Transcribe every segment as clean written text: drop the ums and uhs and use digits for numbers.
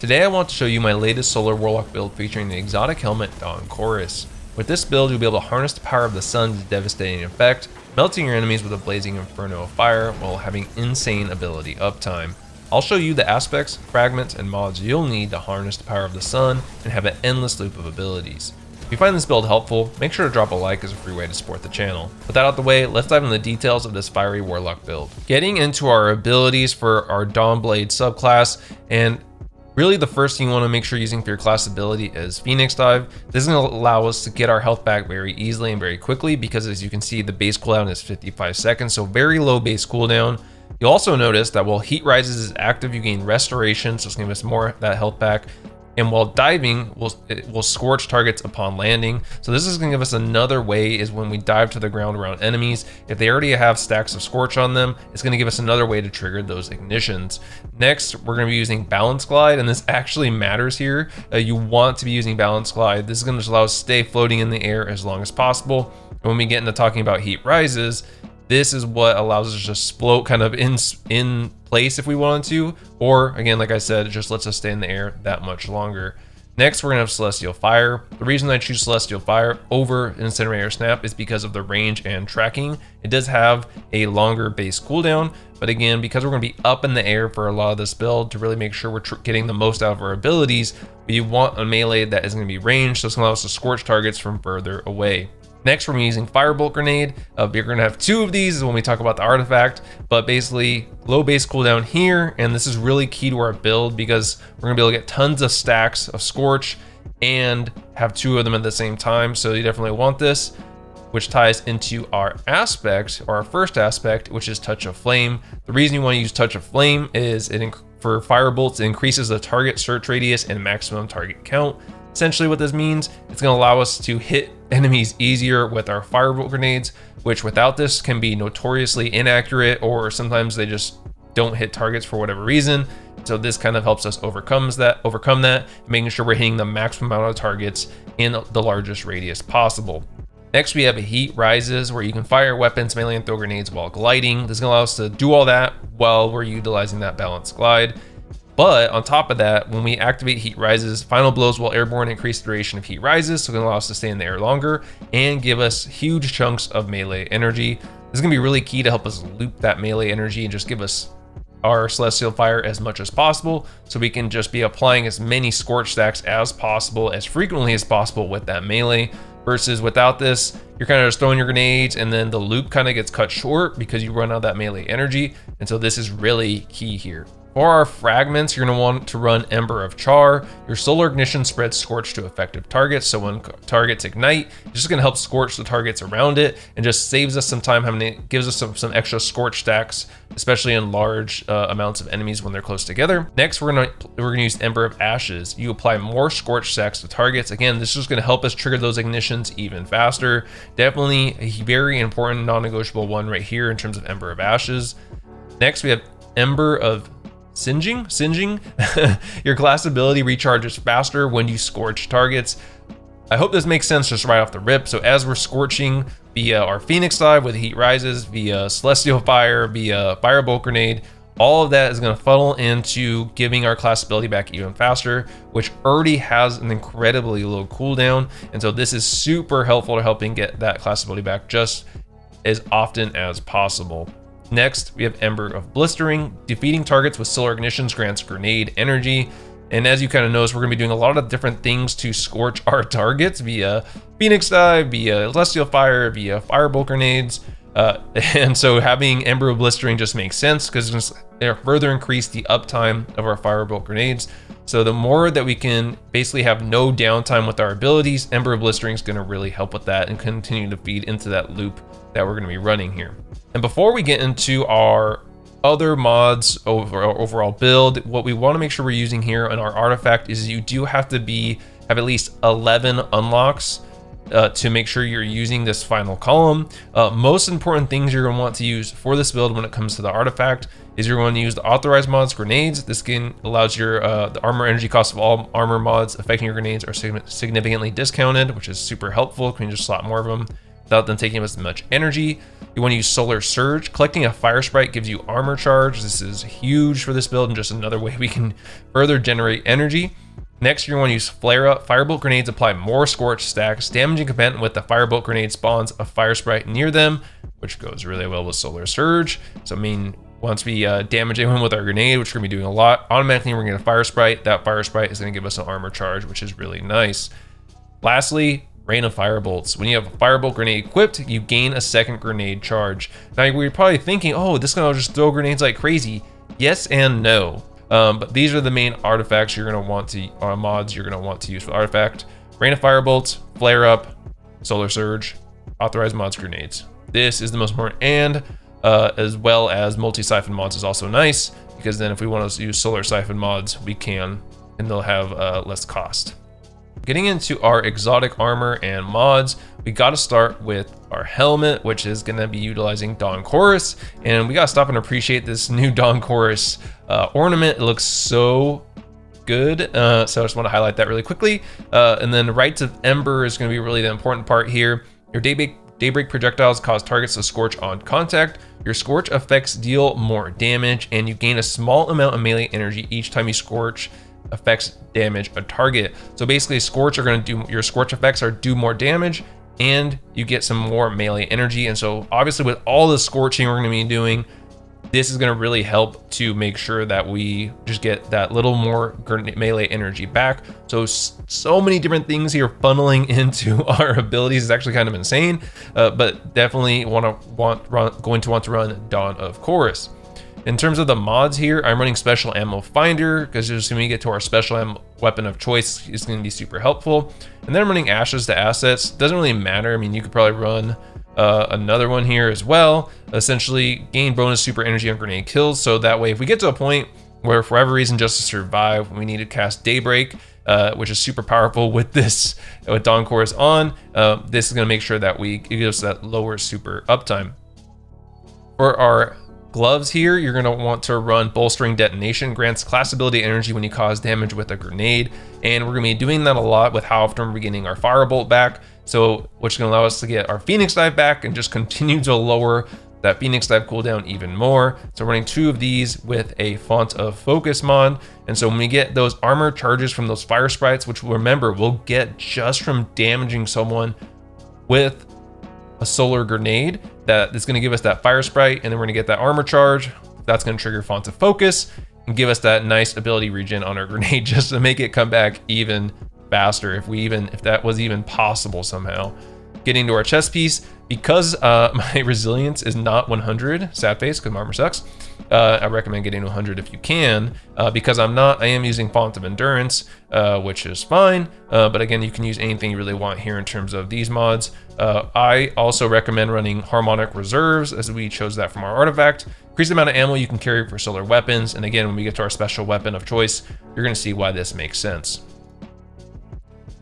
Today I want to show you my latest Solar Warlock build featuring the exotic helmet Dawn Chorus. With this build you'll be able to harness the power of the sun's devastating effect, melting your enemies with a blazing inferno of fire while having insane ability uptime. I'll show you the aspects, fragments, and mods you'll need to harness the power of the sun and have an endless loop of abilities. If you find this build helpful, make sure to drop a like as a free way to support the channel. With that out the way, let's dive into the details of this fiery Warlock build. Getting into our abilities for our Dawnblade subclass, and really the first thing you want to make sure you're using for your class ability is Phoenix Dive. This is going to allow us to get our health back very easily and very quickly because, as you can see, the base cooldown is 55 seconds, so very low base cooldown. You'll also notice that while Heat Rises is active, you gain Restoration, so it's going to give us more of that health back. And while diving, it will scorch targets upon landing. So this is going to give us another way is when we dive to the ground around enemies, if they already have stacks of scorch on them, it's going to give us another way to trigger those ignitions. Next, we're going to be using Balance Glide, and this actually matters here. You want to be using Balance Glide. This is going to allow us to stay floating in the air as long as possible. And when we get into talking about Heat Rises, this is what allows us to just float kind of in place if we wanted to, or again, like I said, it just lets us stay in the air that much longer. Next, we're gonna have Celestial Fire. The reason I choose Celestial Fire over Incinerator Snap is because of the range and tracking. It does have a longer base cooldown, but again, because we're gonna be up in the air for a lot of this build to really make sure we're getting the most out of our abilities, we want a melee that is gonna be ranged, so it's gonna allow us to scorch targets from further away. Next, we're using Firebolt Grenade. We're gonna have two of these when we talk about the artifact, but basically low base cooldown here, and this is really key to our build because we're gonna be able to get tons of stacks of Scorch and have two of them at the same time, so you definitely want this, which ties into our aspect, or our first aspect, which is Touch of Flame. The reason you wanna use Touch of Flame is for Firebolts, it increases the target search radius and maximum target count. Essentially what this means, it's going to allow us to hit enemies easier with our Firebolt grenades, which without this can be notoriously inaccurate, or sometimes they just don't hit targets for whatever reason. So this kind of helps us overcome that, making sure we're hitting the maximum amount of targets in the largest radius possible. Next, we have Heat Rises, where you can fire weapons, melee, and throw grenades while gliding. This is going to allow us to do all that while we're utilizing that Balance Glide. But on top of that, when we activate Heat Rises, Final Blows while airborne increase the duration of Heat Rises, so it's gonna allow us to stay in the air longer and give us huge chunks of melee energy. This is gonna be really key to help us loop that melee energy and just give us our Celestial Fire as much as possible, so we can just be applying as many Scorch stacks as possible, as frequently as possible with that melee. Versus without this, you're kind of just throwing your grenades and then the loop kind of gets cut short because you run out of that melee energy. And so this is really key here. For our fragments, you're going to want to run Ember of Char. Your solar ignition spreads Scorch to effective targets, so when targets ignite, it's just going to help scorch the targets around it and just saves us some time, gives us some extra Scorch stacks, especially in large amounts of enemies when they're close together. Next, we're gonna use Ember of Ashes. You apply more Scorch stacks to targets. Again, this is going to help us trigger those ignitions even faster. Definitely a very important non-negotiable one right here in terms of Ember of Ashes. Next, we have Ember of Singeing. Your class ability recharges faster when you scorch targets. I hope this makes sense just right off the rip. So as we're scorching via our Phoenix Dive with Heat Rises, via Celestial Fire, via Firebolt Grenade, all of that is going to funnel into giving our class ability back even faster, which already has an incredibly low cooldown. And so this is super helpful to helping get that class ability back just as often as possible. Next, we have Ember of Blistering. Defeating targets with solar ignitions grants grenade energy. And as you kind of notice, we're going to be doing a lot of different things to scorch our targets via Phoenix Dive, via Celestial Fire, via Firebolt grenades. And so having Ember of Blistering just makes sense because it's going to further increase the uptime of our Firebolt grenades. So the more that we can basically have no downtime with our abilities, Ember of Blistering is going to really help with that and continue to feed into that loop that we're going to be running here. And before we get into our other mods over our overall build, what we want to make sure we're using here on our artifact is you do have to have at least 11 unlocks to make sure you're using this final column. Most important things you're going to want to use for this build when it comes to the artifact is you're going to use the authorized mods grenades. This allows your the armor energy cost of all armor mods affecting your grenades are significantly discounted, which is super helpful. You can just slot more of them. without them taking as much energy. You want to use Solar Surge. Collecting a Fire Sprite gives you armor charge. This is huge for this build and just another way we can further generate energy. Next, you're going to want to use Flare Up. Firebolt grenades apply more Scorch stacks. Damaging combatant with the Firebolt grenade spawns a Fire Sprite near them, which goes really well with Solar Surge. So I mean, once we damage anyone with our grenade, which we're going to be doing a lot, automatically we're going to get a Fire Sprite. That Fire Sprite is going to give us an armor charge, which is really nice. Lastly, Rain of Firebolts. When you have a Firebolt grenade equipped, you gain a second grenade charge. Now you're probably thinking, oh, this is gonna just throw grenades like crazy. Yes and no. But these are the main artifacts you're gonna want to, mods you're gonna want to use for the artifact. Rain of Firebolts, Flare Up, Solar Surge, Authorized Mods Grenades. This is the most important, and as well as multi-siphon mods is also nice, because then if we want to use solar siphon mods, we can, and they'll have less cost. Getting into our exotic armor and mods, we got to start with our helmet, which is going to be utilizing Dawn Chorus, and we got to stop and appreciate this new Dawn Chorus ornament. It looks so good, so I just want to highlight that really quickly. And then Rites of Ember is going to be really the important part here. Your Daybreak projectiles cause targets to scorch on contact. Your scorch effects deal more damage, and you gain a small amount of melee energy each time you scorch effects damage a target. So basically Scorch are going to do, your Scorch effects are do more damage, and you get some more melee energy. And so obviously with all the scorching we're going to be doing, this is going to really help to make sure that we just get that little more melee energy back. So many different things here funneling into our abilities is actually kind of insane, but definitely going to want to run Dawn of Chorus. In terms of the mods here, I'm running Special Ammo Finder, because just when we get to our special ammo weapon of choice, it's going to be super helpful. And then I'm running Ashes to Assets. Doesn't really matter. I mean, you could probably run another one here as well. Essentially, gain bonus super energy on grenade kills. So that way, if we get to a point where for whatever reason, just to survive, we need to cast Daybreak, which is super powerful with this, with Dawn Chorus on, this is going to make sure that it gives us that lower super uptime. For our gloves here, you're going to want to run Bolstering Detonation. Grants class ability energy when you cause damage with a grenade, and we're going to be doing that a lot with how often we're getting our Firebolt back, so which is going to allow us to get our Phoenix Dive back and just continue to lower that Phoenix Dive cooldown even more. So running 2 of these with a Font of Focus mod, and so when we get those armor charges from those Fire Sprites, which remember we'll get just from damaging someone with a solar grenade, that is going to give us that Fire Sprite, and then we're going to get that armor charge. That's going to trigger Font of Focus and give us that nice ability regen on our grenade, just to make it come back even faster, if that was even possible somehow. Getting to our chest piece, because my resilience is not 100, sad face, because my armor sucks. I recommend getting to 100 if you can, because I am using Font of Endurance, which is fine. But again, you can use anything you really want here in terms of these mods. I also recommend running Harmonic Reserves, as we chose that from our artifact. Increase the amount of ammo you can carry for solar weapons. And again, when we get to our special weapon of choice, you're going to see why this makes sense.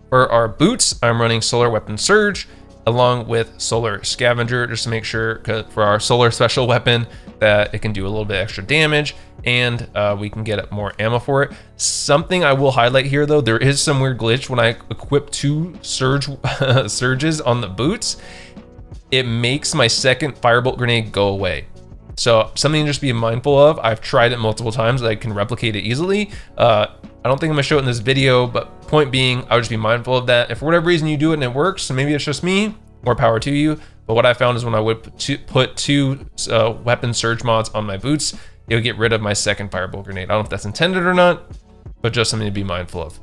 For our boots, I'm running Solar Weapon Surge along with Solar Scavenger, just to make sure for our solar special weapon that it can do a little bit extra damage, and we can get more ammo for it. Something I will highlight here though, there is some weird glitch when I equip 2 surges on the boots. It makes my second Firebolt grenade go away. So something to just be mindful of. I've tried it multiple times. I can replicate it easily. I don't think I'm gonna show it in this video, but point being, I would just be mindful of that. If for whatever reason you do it and it works, and maybe it's just me, more power to you. But what I found is when I would put 2 weapon surge mods on my boots, it would get rid of my second Firebolt grenade. I don't know if that's intended or not, but just something to be mindful of.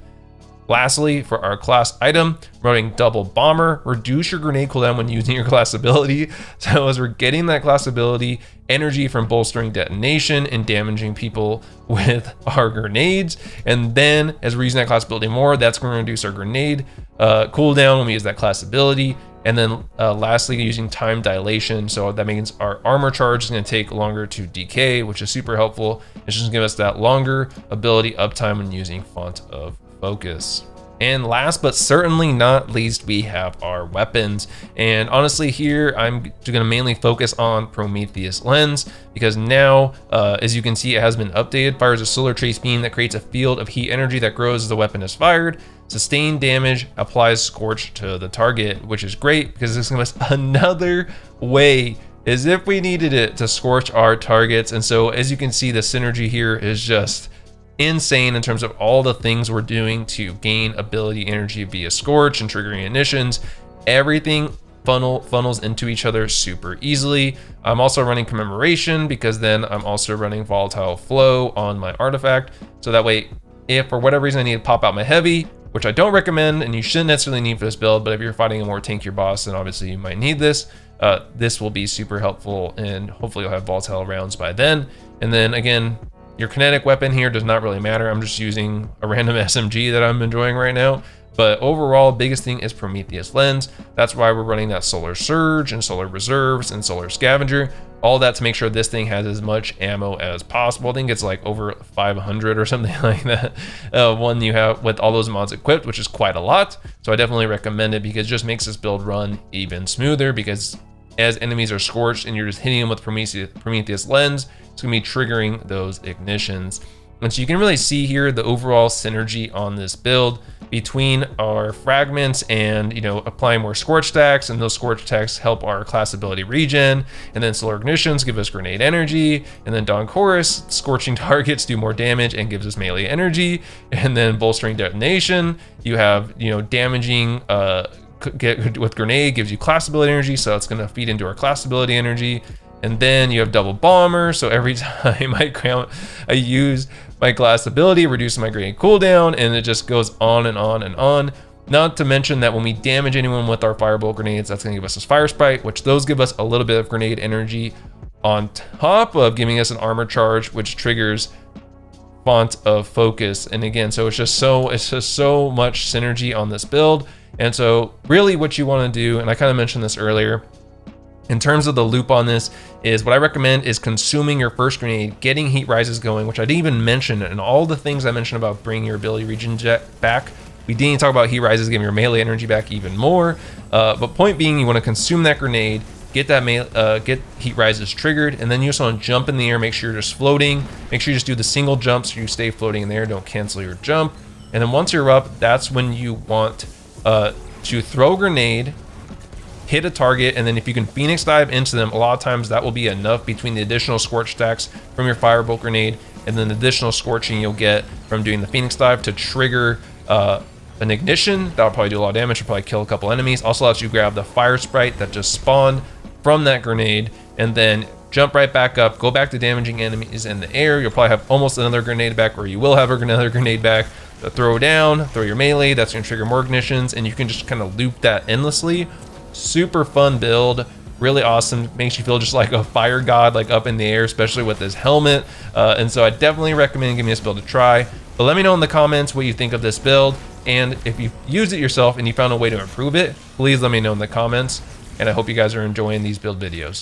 Lastly, for our class item, running Double Bomber, reduce your grenade cooldown when using your class ability. So as we're getting that class ability, energy from bolstering detonation and damaging people with our grenades, and then as we're using that class ability more, that's going to reduce our grenade cooldown when we use that class ability. And then lastly, using time dilation. So that means our armor charge is going to take longer to decay, which is super helpful. It's just going to give us that longer ability uptime when using Font of Focus. And last but certainly not least, we have our weapons. And honestly here, I'm gonna mainly focus on Prometheus Lens because now, as you can see, it has been updated. Fires a solar trace beam that creates a field of heat energy that grows as the weapon is fired. Sustained damage applies scorch to the target, which is great because this gives us another way, as if we needed it, to scorch our targets. And so as you can see, the synergy here is just insane in terms of all the things we're doing to gain ability energy via scorch and triggering ignitions. Everything funnels into each other super easily. I'm also running commemoration because then I'm also running volatile flow on my artifact, so that way if for whatever reason I need to pop out my heavy, which I don't recommend and you shouldn't necessarily need for this build, but if you're fighting a more tankier boss, then obviously you might need this. This will be super helpful, and hopefully you'll have volatile rounds by then. And then again, your kinetic weapon here does not really matter. I'm just using a random SMG that I'm enjoying right now. But overall, biggest thing is Prometheus Lens. That's why we're running that Solar Surge and Solar Reserves and Solar Scavenger. All that to make sure this thing has as much ammo as possible. I think it's like over 500 or something like that. One you have with all those mods equipped, which is quite a lot. So I definitely recommend it because it just makes this build run even smoother, because as enemies are scorched and you're just hitting them with Prometheus Lens, it's gonna be triggering those ignitions. And so you can really see here the overall synergy on this build between our fragments and, you know, applying more scorch stacks, and those scorch stacks help our class ability regen, and then solar ignitions give us grenade energy, and then Dawn Chorus, scorching targets do more damage and gives us melee energy, and then bolstering detonation, you have, you know, damaging with grenade gives you class ability energy, so it's going to feed into our class ability energy. And then you have double bomber, so every time I use my class ability, reduces my grenade cooldown, and it just goes on and on and on. Not to mention that when we damage anyone with our firebolt grenades, that's going to give us this fire sprite, which those give us a little bit of grenade energy on top of giving us an armor charge, which triggers font of focus. And again, so it's just so much synergy on this build. And so really what you want to do, and I kind of mentioned this earlier, in terms of the loop on this, is what I recommend is consuming your first grenade, getting heat rises going, which I didn't even mention, and all the things I mentioned about bringing your ability regen back. We didn't talk about heat rises giving your melee energy back even more. But point being, you want to consume that grenade, get that get heat rises triggered, and then you just want to jump in the air, make sure you're just floating. Make sure you just do the single jump so you stay floating in the air, don't cancel your jump. And then once you're up, that's when you want to throw a grenade, hit a target, and then if you can Phoenix dive into them, a lot of times that will be enough between the additional scorch stacks from your firebolt grenade and then the additional scorching you'll get from doing the Phoenix dive to trigger an ignition. That'll probably do a lot of damage, will probably kill a couple enemies. Also lets you grab the fire sprite that just spawned from that grenade and then jump right back up, go back to damaging enemies in the air. You'll probably have almost another grenade back, or you will have another grenade back. Throw down, throw your melee, that's gonna trigger more ignitions, and you can just kind of loop that endlessly. Super fun build, really awesome, makes you feel just like a fire god, like up in the air, especially with this helmet. And so I definitely recommend giving this build a try. But let me know in the comments what you think of this build, and if you've used it yourself and you found a way to improve it, please let me know in the comments. And I hope you guys are enjoying these build videos.